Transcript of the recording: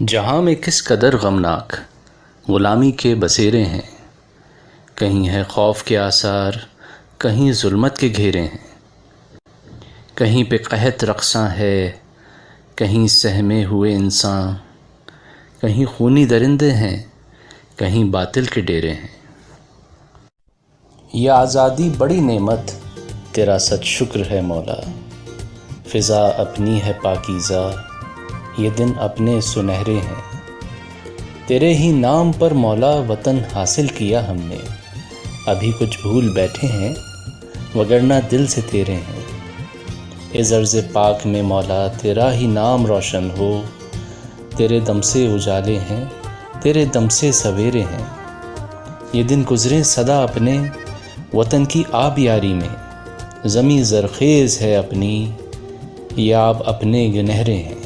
جہاں میں کس قدر غمناک غلامی کے بسیرے ہیں، کہیں ہے خوف کے آثار، کہیں ظلمت کے گھیرے ہیں، کہیں پہ قحط رقصاں ہے، کہیں سہمے ہوئے انسان، کہیں خونی درندے ہیں، کہیں باطل کے ڈیرے ہیں۔ یہ آزادی بڑی نعمت، تیرا سچ شکر ہے مولا، فضا اپنی ہے پاکیزہ، یہ دن اپنے سنہرے ہیں۔ تیرے ہی نام پر مولا وطن حاصل کیا ہم نے، ابھی کچھ بھول بیٹھے ہیں وگرنہ دل سے تیرے ہیں۔ اس ارض پاک میں مولا تیرا ہی نام روشن ہو، تیرے دم سے اجالے ہیں، تیرے دم سے سویرے ہیں۔ یہ دن گزرے سدا اپنے وطن کی آب یاری میں، زمیں زرخیز ہے اپنی، یہ آب اپنے گنہرے ہیں۔